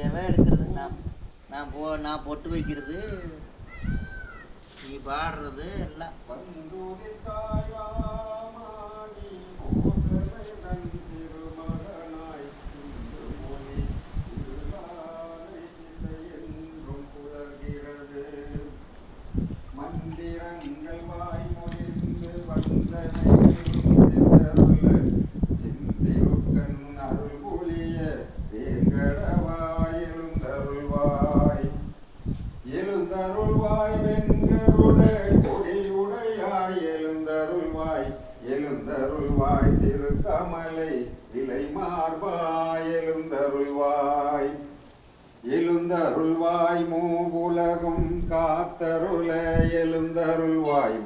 எவன் எடுக்கிறது? நான் பொட்டு வைக்கிறது, நீ பாடுறது எல்லாம். மந்திரங்கள் வாய்மொழிந்து வந்தனை சிந்திருக்கண் அருள் புலிய வேங்கடவாய் எழுந்தருள்வாய் எழுந்தருள்வாய் வெங்கருட கொடியுடையாய் எழுந்தருள்வாய் எழுந்தருள்வாய் திருக்கமலை விலை மார்பாய் எழுந்தருள்வாய் எழுந்தருள்வாய் மூவுலகும் காத்தருள எழுந்தருள்வாய்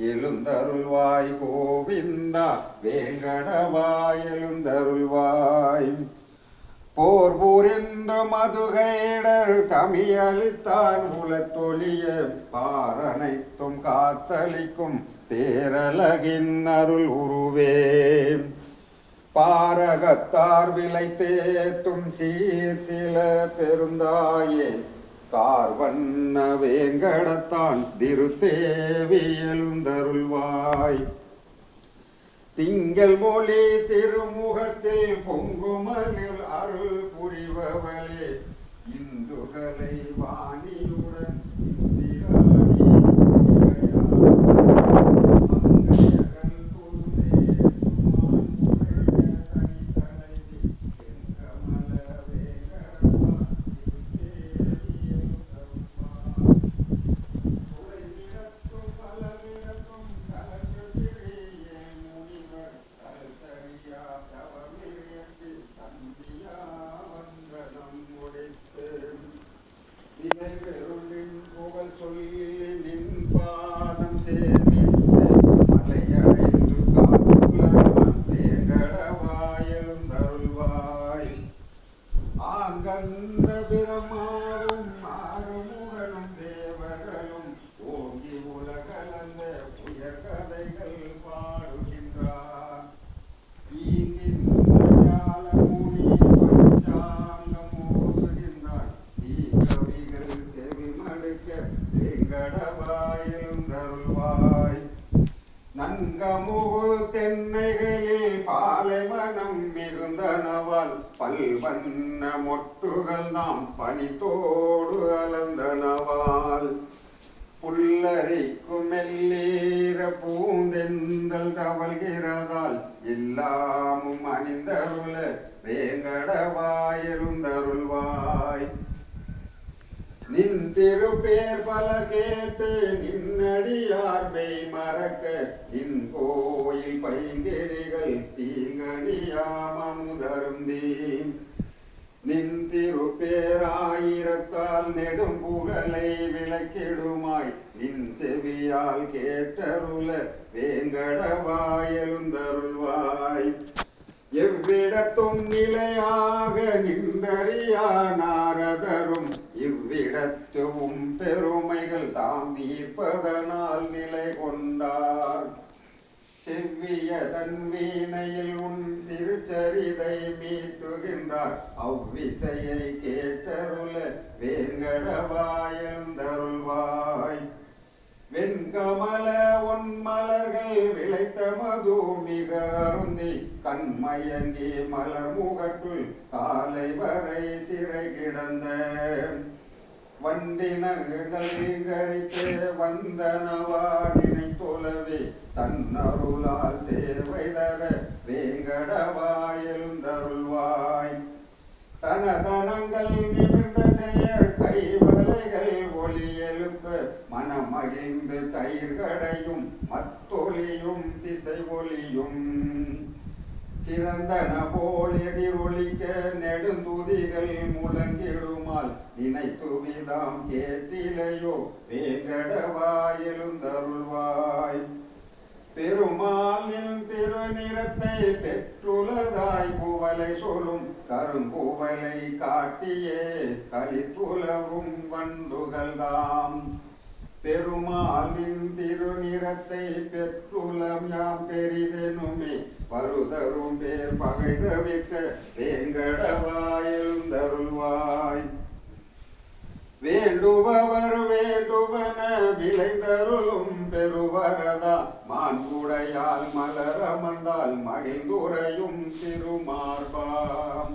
எழுந்தருள்வாய் கோவிந்தா வேங்கடவாய் எழுந்தருள்வாய் போர் புரிந்த மதுகைடர் தமியளித்தான் உலத்தொழிய பாரனைத்தும் காத்தளிக்கும் பேரழகின் அருள் உருவே பாரகத்தார் விலை தேத்தும் சீர் சில பெருந்தாயே கார்வண்ண வேங்கடத்தான் திருத்தேவி எழுந்தருள்வாய் திங்கள் மொழி திருமுகத்தில் பொங்குமலில் அருள் புரிபவளே இந்துகளை வாணியுடன் ஆங்கந்த பிரமாவும் ஆறுமுகனும் தேவர்களும் ஓங்கி உலகளந்த உயர்கதைகள் பாடுகின்றார் ஈங்கின்முனி பஞ்சாங்கம் ஓதுகின்றார் தீக்கவிகள் செவிமடுக்க வேங்கடவாய் எழுந்தருள்வாய் நன்கமுகு தென்னைகளில் பாலைவனம் மிகுந்தனவால் பல்வண்ண மொட்டுகள் நாம் பனித்தோடு அலந்தனவால் புல்லரிக்கும் மெல்லீர பூந்தென்றல் தவழ்கிறதால் எல்லாமும் அணிந்தருள வேங்கடவாய் எழுந்தருள்வாய் நின் திருப்பேர் பல கேட்டு நின்னடியார் மெய் மறக்க நின் கோயில் பைங்கிரிகள் தீங்கனியாமமுதருந்தீ நின் திருப்பேராயிரத்தால் நெடும் புகழை விளக்கிடுமாய் நின் செவியால் கேட்டருள வேங்கடவாய் எழுந்தருள்வாய் எவ்விடத்தும் நிலையாக நின்றறியா நாரதரும் இவ்விடத்தும் பெருமைகள் தாம் தீர்ப்பதனால் நிலை கொண்டார் செவ்விய தன் வீணையில் உன் திருச்சரிதை மீட்டுகின்றார் அவ்விசையை கேட்டருள வேங்கடவாய் எழுந்தருள்வாய் வெண்கமல ஒன்மலர்கள் விளைத்த மது மிக அருந்தி கண்மயங்கி மலர் முகட்டுள் காலை வரை சிறை கிடந்த வண்டினங்கள் கரித்து வந்தனவாடினை தொலைவே தன்னருளால் சேவை தர வேங்கடவாய் எழுந்தருள்வாய் தனதனங்கள் நிமிர்ந்த செயல் கைவலைகள் ஒளி எழுப்ப மனமகிழ்ந்து தயிர்களையும் மத்தொலியும் திசை ஒலியும் சிறந்தன போல் எதிரொலிக்க நெடுந்துதிகள் முழங்கிடுமால் நினைத்துவிதாம் கேட்டிலையோ வேங்கடவாய் எழுந்தருள்வாய் பெருமாளின் திருநிறத்தை பெற்றுள்ளதாய் புவலை சொல்லும் கரும்புவலை காட்டியே கலித்துலவும் வண்டுகள்தாம் பெருமாளின் திருநிறத்தை பெற்றுளம் யாம் பெரிதெனுமே பருதரும் பேர் பகை தவிர்க்க வேங்கடவாய் எழுந்தருள்வாய் மறந்தால் மகிழ்ந்துரையும் திருமார்பாம்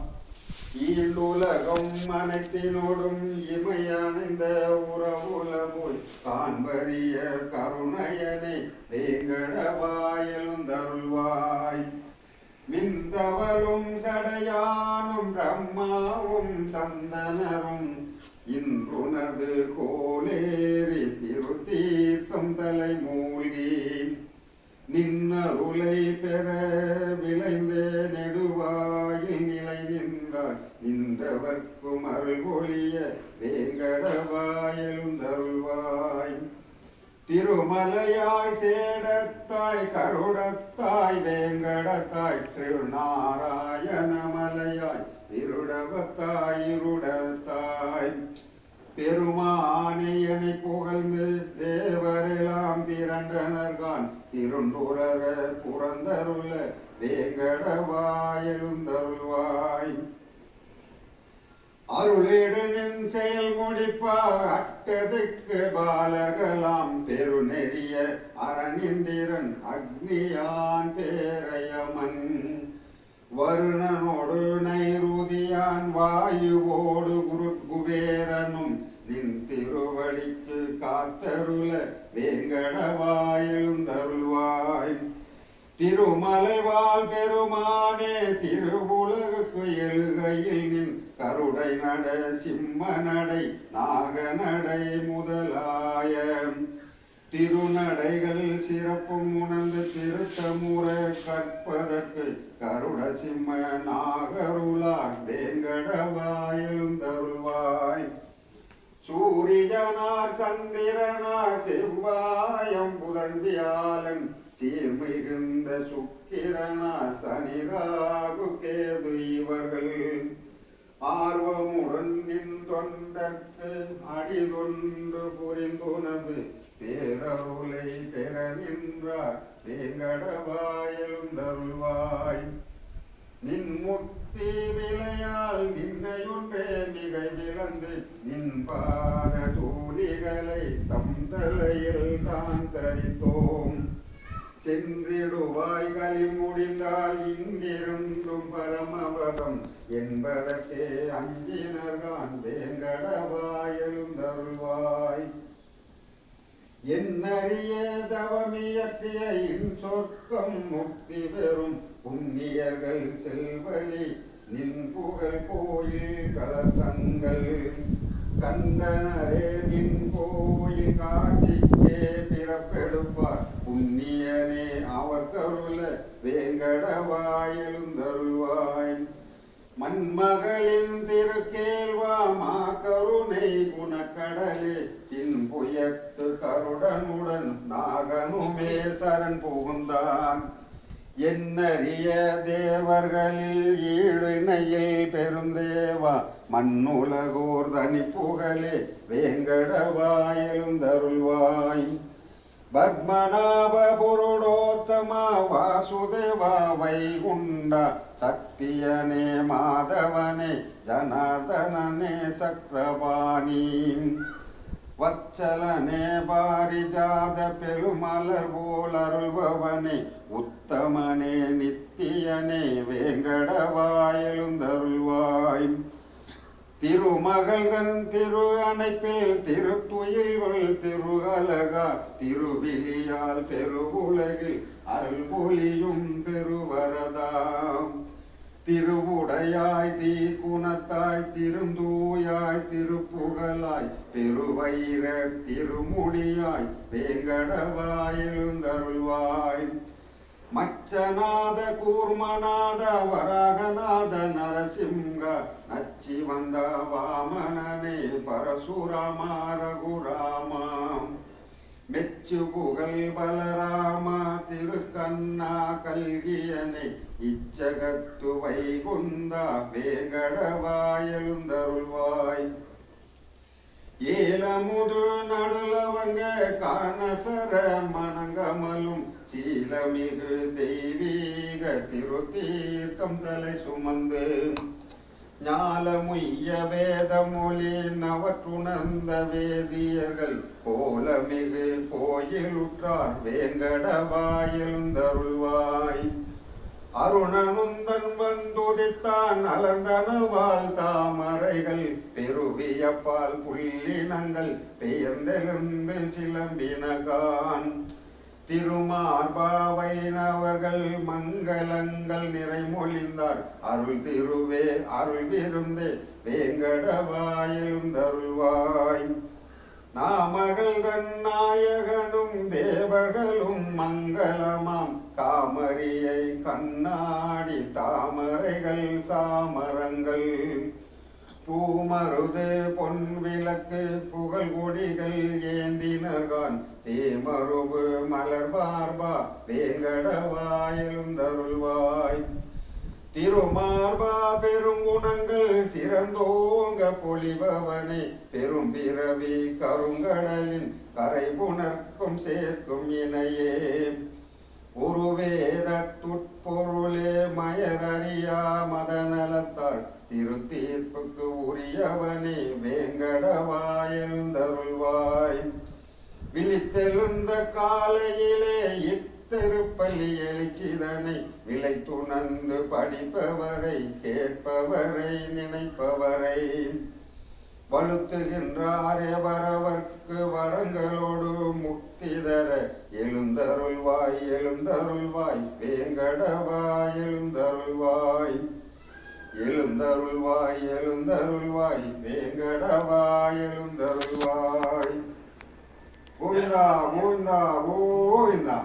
ஈண்டுலகம் அனைத்தினோடும் இமையணிந்த உறவுல போய் காண்பறிய கருணையனை வேங்கடவாயெழுந்தருள்வாய் விந்தவளும் சடையானும் பிரம்மாவும் சந்தனரும் இன்றுனது கோலேறி திருத்தீர்த்தம் தலை மூழ்கி நின்னருளை பெற விளைந்த நெடுவாயில் நிலை நின்றார் நின்றவர்க்கும் அருள் ஒளிய வேங்கடவாயெழுந்தருள்வாய் திருமலையாய் சேடத்தாய் கருடத்தாய் வேங்கடத்தாய் திருநாராயணமலையாய் திருடவத்தாய் இருடத்தாய் பெருமானையனை புகழ்ந்து தேவரெல்லாம் திரண்டனர்கான் திருண்டுரர புறந்தருள வேங்கடவாயெழுந்தருள்வாய் அருளிடனின் செயல் முடிப்பார் அட்டதுக்கு பாலர்களாம் பெருநெறிய அரணிந்திரன் அக்னியான் பேரையமன் வருணனோடு நைருதியான் வாயுவோடு குபேரனும் நின் திருவடிக்கு காத்தருள வேங்கடவாயெழுந்தருள்வாய் திருமலைவாழ் பெருமானே திருவுலகுக்கு எழுகையில் நின் கருடை நட சிம்ம நடை நாகநடை முதலாய திருநடைகள் சிறப்பும் உணர்ந்து திருத்தமுற கற்பதற்கு கருட சிம்ம நாகருளார் வேங்கடவாயெழுந்தருள்வாய் சூரியனார் சந்திரனார் செவ்வாயம் புதன்வியாளன் தீர்மிகுந்த சுக்கிரனார் சனிராகு கேது இவர்கள் ஆர்வமுடன் நின் தொண்டற்கு அடிதொன்று புரிந்துனது பேரருளை பெற நின்றார் வேங்கடவாயெழுந்தருள்வாய் நின் முக்தி விளையால் நின்னையொன்றே மிகை விளந்து நின் பாத தூளிகளை தம் தலையில் தான் தரித்தோம் சென்றிடுவாய் களி முடிந்தால் இங்கிருந்தும் பரமபதம் என்பதற்கே அஞ்சினர்கான் வேங்கடவாயெழுந்தருள்வாய் என்னறிய தவமியற்றிய இன் சொர்க்கம் முக்தி பெறும் புண்ணியர்கள் செல்வழி நின் புகழ் கோயில் கலசங்கள் கண்டனரே நின் கோயில் காட்சிக்கே பிறப்பெடுப்பார் புண்ணியனே அவர் கருள வேங்கடவாயெழுந்தருள்வாய் மண்மகளின் திருக்கேள்வா மா கருணை குணக்கடலே புயத்து கருடனுடன் நாகனுமே சரண் புகுந்தான் என்னறிய தேவர்களில் ஈடுணையில் பெருந்தேவா மண்ணுலகோர் தனி புகழே வேங்கடவாயெழுந்தருள்வாய் பத்மநாப புருடோத்தமா வாசுதேவா வைகுண்டா சத்தியனே மாதவனே ஜனார்தனனே சக்கரபாணி வச்சலனே பாரிஜாத பெருமலர் போல் அருள்பவனே உத்தமனே நித்தியனே வேங்கடவாயெழுந்தருள்வாய் திருமகள்தன் திரு அணைப்பில் திருத்துயில்கள் திரு அலகா திருவிழியால் பெருவுலகில் அருள்பொலியும் பெருவரதாம் திருவுடையாய் தீக்குணத்தாய் திருந்தூயாய் திருப்புகழாய் பெருவயிர திருமுடியாய் வேங்கடவாயெழுந்தருள்வாய் மச்சநாத கூர்மநாத வராகநாத நரசிங்க நச்சி வந்த வாமனனே பரசுராமா ரகுராமாம் மெச்சு புகழ் பலராமா திருக்கண்ணா கல்கியனை இச்சகத்து வைகுந்தா வேங்கடவாயெழுந்தருள்வாய் ஏலமுது நடுலவங்க காணசர மணங்கமலும் சீலமிகு தெய்வீக திருத்தீர்த்தம் தலை சுமந்து ஞாலமுய்ய வேதமொழி நவற்றுணர்ந்த வேதியர்கள் கோலமிகு கோயிலுற்றார் வேங்கடவாயெழுந்தருள்வாய் அருணனுந்தன் வந்துதித்தான் அலர்ந்தனவால் தாமரைகள் பெருவியப்பால் புள்ளினங்கள் பெயர்ந்தெழுந்து சிலம்பினகான் திருமார்பாவைனவர்கள் மங்களங்கள் நிறைமொழிந்தார் அருள் திருவே அருள் விருந்தே வேங்கடவாயெழுந்தருள்வாய் நாமகள் தன் நாயகனும் தேவர்களும் மங்களமாம் காமரியை கண்ணாடி தாமரைகள் சாமரங்கள் பூமருது பொன் விளக்கு புகழ் கொடிகள் ஏந்தினர்கான் தேமருவு மலர் பார்பா வேங்கடவாயெழுந்தருள்வாய் திருமார்பா பெருங்குணங்கள் சிறந்தோங்க பொலிபவனே பெரும் பிறவி கருங்கடலின் கரை புணர்க்கும் சேர்க்கும் இணையே உருவேத துட்பொருளே மயரறியா மதநலத்தால் திருத்தீர்ப்புக்கு உரியவனே வேங்கடவாயெழுந்தருள்வாய் விழித்தெழுந்த காலையிலே திருப்பள்ளி எழுச்சிதனை விலை துணர்ந்து படிப்பவரை கேட்பவரை நினைப்பவரை வலுத்துகின்றார் எவரவர்க்கு வரங்களோடு முக்தி தர எழுந்தருள்வாய் எழுந்தருள்வாய் வேங்கடவாய் எழுந்தருள்வாய் எழுந்தருள்வாய் எழுந்தருள்வாய் வேங்கடவாய் எழுந்தருள்வாய் கோவிந்தா கோவிந்தா கோவிந்தா